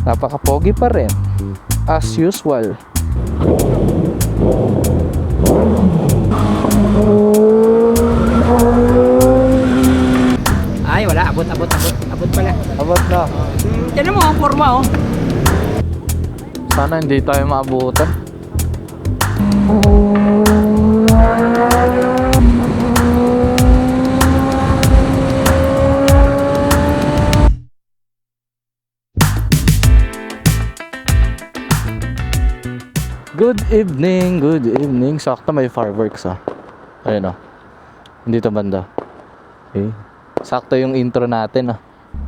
Napaka-pogi pa rin. As usual. Ay, wala. Abot pala. Abot na. Tiyan mo, ang forma oh. Sana hindi tayo maabutan. Good evening, good evening. Sakto may fireworks ah. Ayun oh. Dito banda. Okay. Sakto yung intro natin ah.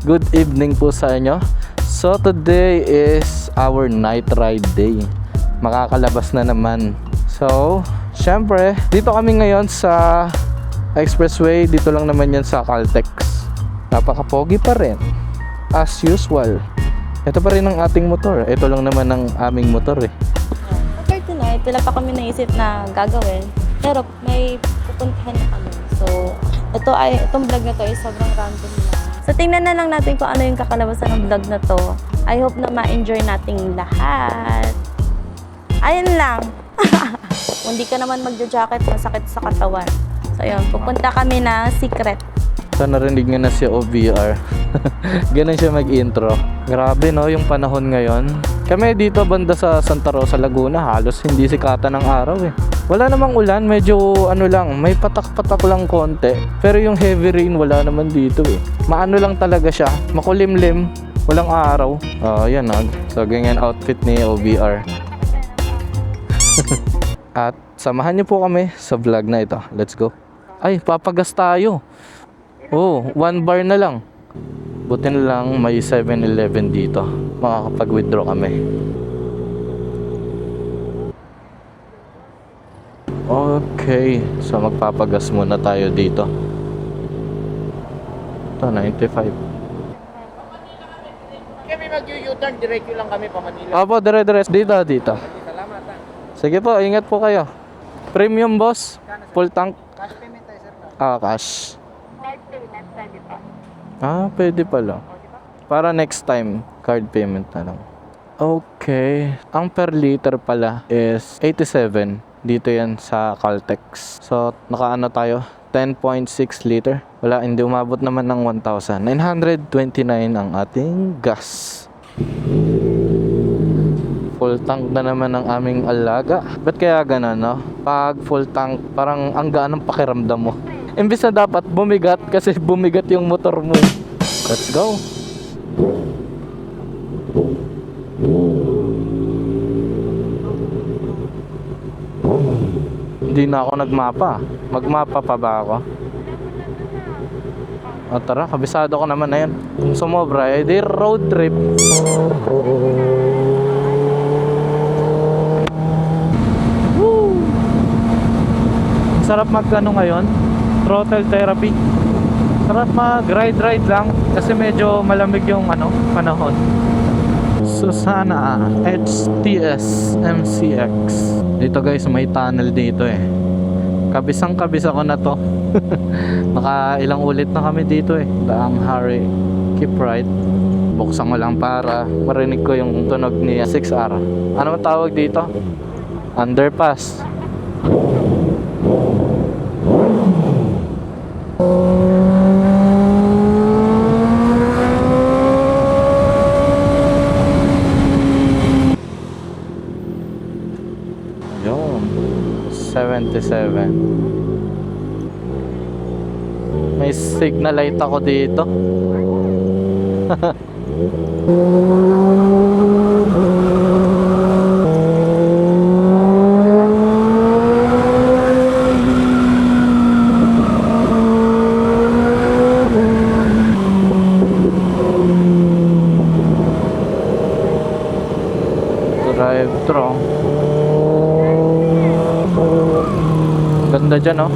Good evening po sa inyo. So today is our night ride day. Makakalabas na naman. So, syempre, dito kami ngayon sa expressway. Dito lang naman yan sa Caltex. Napaka-pogi pa rin. As usual. Ito pa rin ang ating motor. Ito lang naman ang aming motor eh. Tonight, wala pa kami naisip na gagawin. Pero may pupuntahan na kami. So, itong vlog na to ay sobrang random lang. So, tingnan na lang natin kung ano yung kakalabasan ng vlog na to. I hope na ma-enjoy nating lahat. Ayun lang. Kung hindi ka naman magja-jacket, masakit sa katawan. So, yun. Pupunta kami na secret. So narinig nyo na si OVR. Ganun siya mag-intro. Grabe no, yung panahon ngayon. Kami dito banda sa Santa Rosa, Laguna, halos hindi sikatan ng araw eh. Wala namang ulan, medyo ano lang, may patak-patak lang konti. Pero yung heavy rain wala naman dito eh. Maano lang talaga siya, makulimlim, walang araw. Yan so ganyan outfit ni OVR. At samahan niyo po kami sa vlog na ito. Let's go. Ay, papagas tayo. Oh, 1 bar na lang. Buti na lang may 7-Eleven dito. Makakapag-withdraw kami. Okay, so magpapagas muna tayo dito. Ito, 95. Kami mag-U-turn, diretso lang kami pa Manila. Opo, dire-dire. Dito. Salamat ha. Sige po, ingat po kayo. Premium boss, full tank. Cash payment tayo sir. Cash. Pwede pala. Para next time, card payment na lang. Okay. Ang per liter pala is 87. Dito yan sa Caltex. So, nakaano tayo? 10.6 liter. Wala, hindi umabot naman ng 1,000. 929 ang ating gas. Full tank na naman ang aming alaga. Ba't kaya ganun, no? Pag full tank, parang ang gaan ng pakiramdam mo. Imbis na dapat bumigat kasi bumigat yung motor mo. Let's go. Hindi na ako nagmapa. Magmapa pa ba ako? Tara, kabisado ko naman na yan. Kung sumobra, di road trip. Woo! Sarap magkano ngayon? Throttle therapy. Sarap mag-ride lang kasi medyo malamig yung panahon. Susana HTS MCX. Dito guys, may tunnel dito eh. Kabisang-kabisa ko na to. Naka ilang ulit na kami dito eh. Daang Harry, keep right. Buksan ko lang para marinig ko yung tunog ni 6R. Ano ang tawag dito? Underpass. Yun, 77. May signal light ako dito. Drive-thru. Ganda dyan, oh.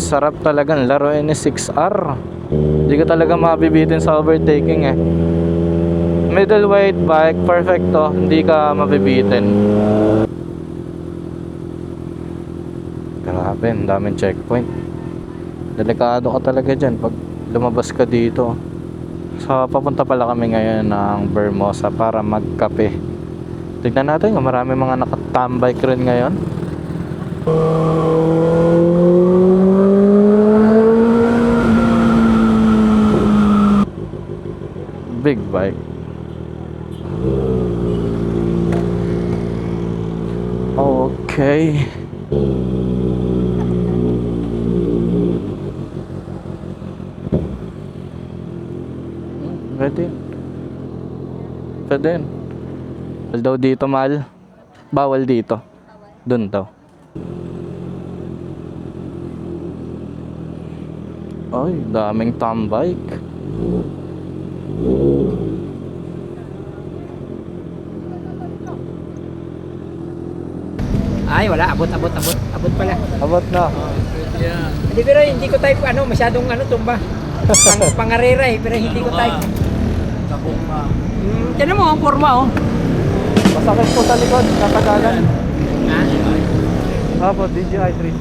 Sarap talagang laruin ni 6R. Hindi ka talaga mabibitin sa overtaking eh. Middleweight bike, perfecto. Hindi ka mabibitin. Grabe, ang daming checkpoint. Delikado ka talaga dyan pag lumabas ka dito. So, papunta pala kami ngayon ng Vermosa para magkape. Tignan natin kung marami mga nakatambay rin ngayon. Big bike. Okay. Pwede. Pwede yun. Bawal daw dito, mahal. Bawal dito. Dun daw. Ay, daming tambike. Ay, wala. Abot pala. Abot na. Hindi, pero hindi ko type, masyadong, tumba. Pangarera eh, pero hindi ko type. Tiyan mo, ang forma, oh. Masakit po sa likod, katagalan. Ha? Apo, DJI 3.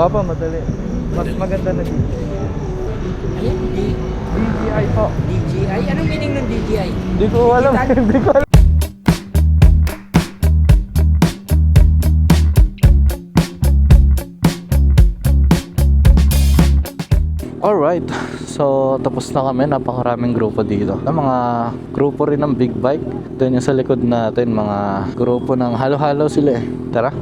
Apo, madali. Mas maganda na DJI. Ayun, DJI po. DJI? Anong meaning ng DJI? Hindi ko alam. Hindi ko alam. Alright, so tapos na kami. Napakaraming grupo dito. Mga grupo rin ng big bike. Doon yung sa likod natin, mga grupo ng halo-halo sila eh. Tara,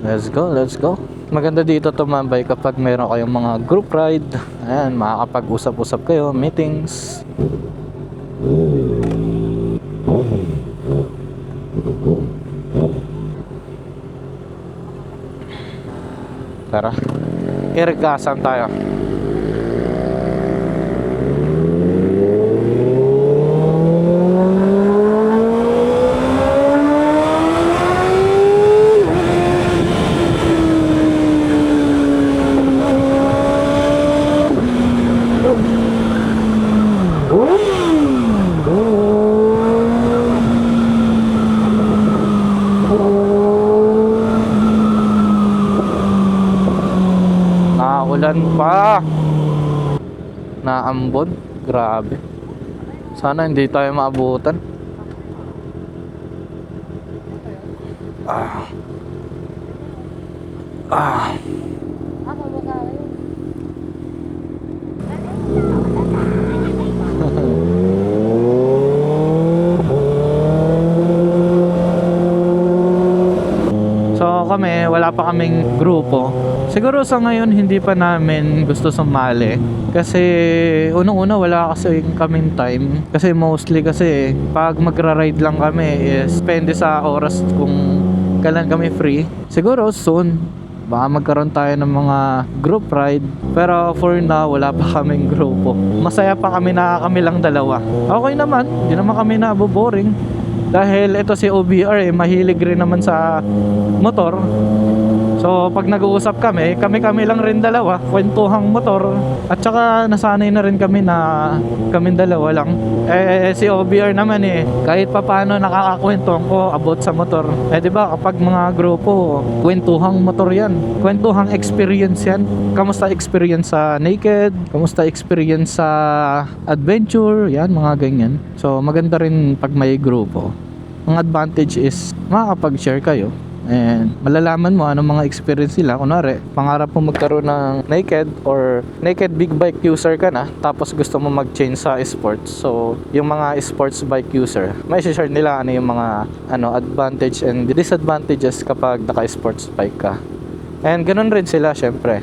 let's go, let's go. Maganda dito tumambay kapag meron kayong mga group ride. Ayan, makakapag-usap-usap kayo, meetings. Tara, irgasan tayo. Ulan pa. Naambon. Grabe. Sana hindi tayo maabutan. So kami, wala pa kaming grupo. Siguro sa ngayon hindi pa namin gusto sumali. Kasi unang-una wala kasi kaming time. Kasi mostly kasi pag magra-ride lang kami is depende sa oras kung kailan kami free. Siguro soon baka magkaroon tayo ng mga group ride. Pero for now wala pa kaming grupo. Masaya pa kami na kami lang dalawa. Okay naman, hindi naman kami naboboring. Dahil ito si OBR mahilig rin naman sa motor. So pag nag-uusap kami lang rin dalawa, kwentuhang motor. At saka nasanay na rin kami na kaming dalawa lang. Si OBR naman kahit papaano nakakakwentuhan ko about sa motor. Di ba kapag mga grupo, kwentuhang motor yan. Kwentuhang experience yan. Kamusta experience sa naked? Kamusta experience sa adventure? Yan, mga ganyan. So maganda rin pag may grupo. Ang advantage is makakapag-share kayo and malalaman mo anong mga experience nila. Kunwari, pangarap mo magkaroon ng naked or naked big bike user ka na, tapos gusto mo mag-change sa sports. So, yung mga sports bike user, may share nila ano yung mga advantage and disadvantages kapag naka-sports bike ka. And ganun rin sila syempre.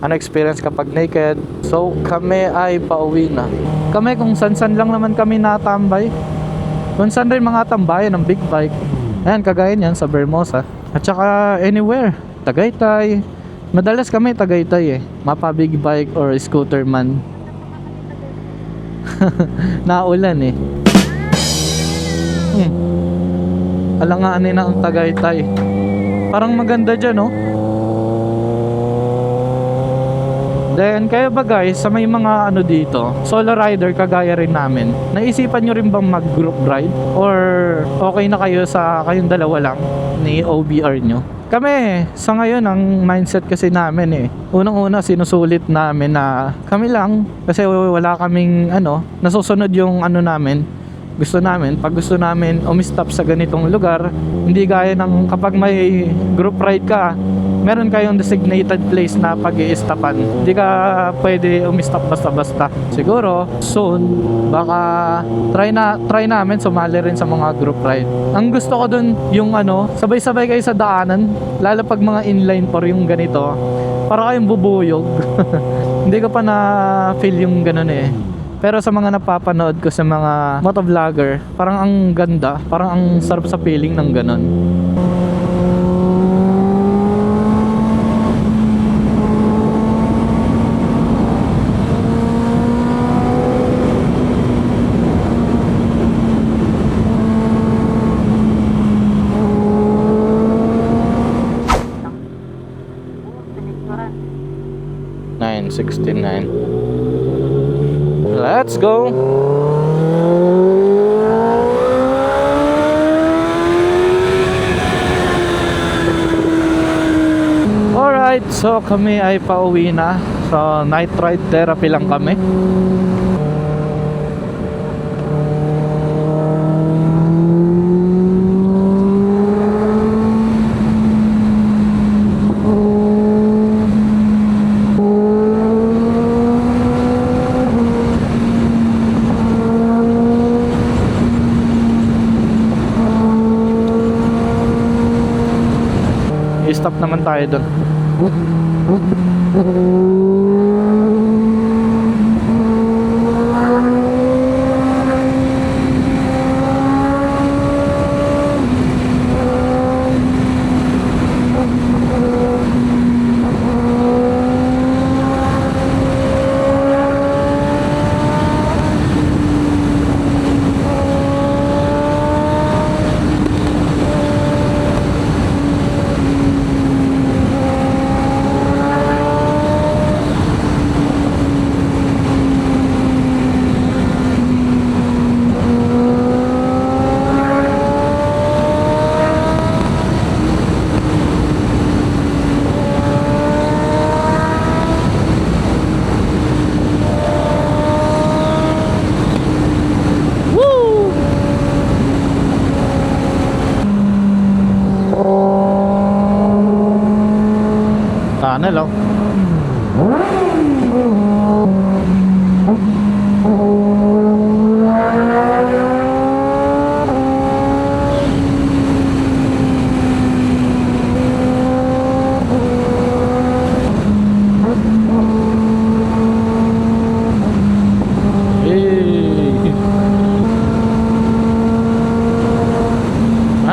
Ano experience kapag naked. So kami ay pauwi na. Kami kung san-san lang naman kami natambay. Kung saan rin mga tambayan ng big bike. Ayan, kagaya niyan sa Vermosa. At saka anywhere. Tagaytay. Madalas kami Tagaytay eh. Mapa big bike or scooter man. Naulan eh. Alanganin na ang Tagaytay. Parang maganda dyan, no? Then, kaya ba guys, sa may mga ano dito, solo rider kagaya rin namin, naisipan nyo rin bang mag-group ride? Or okay na kayo sa kayong dalawa lang ni OBR nyo? Kami, sa ngayon, ang mindset kasi namin eh. Unang-una, sinusulit namin na kami lang. Kasi wala kaming ano, nasusunod yung ano namin. Pag gusto namin umistop sa ganitong lugar, hindi gaya ng kapag may group ride ka, meron kayong designated place na pag-i-stopan. Hindi ka pwede umistop basta-basta. Siguro, soon, baka try namin sumali rin sa mga group ride. Ang gusto ko dun, yung ano, sabay-sabay kayo sa daanan, lalo pag mga inline for yung ganito, para kayong bubuyog. Hindi ko pa na-feel yung ganun eh. Pero sa mga napapanood ko sa mga motovlogger, parang ang ganda, parang ang sarap sa feeling ng ganun. $9.69. Let's go. Alright, so kami ay pauwi na. So night ride therapy lang kami. I-stop naman tayo doon. Tunnel oh.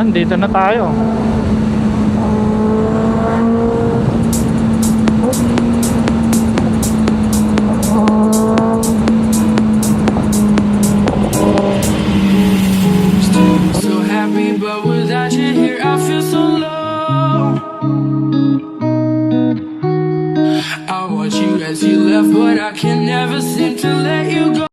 Dito na tayo. So happy, but without you here, I feel so low. I watch you as you left, but I can never seem to let you go.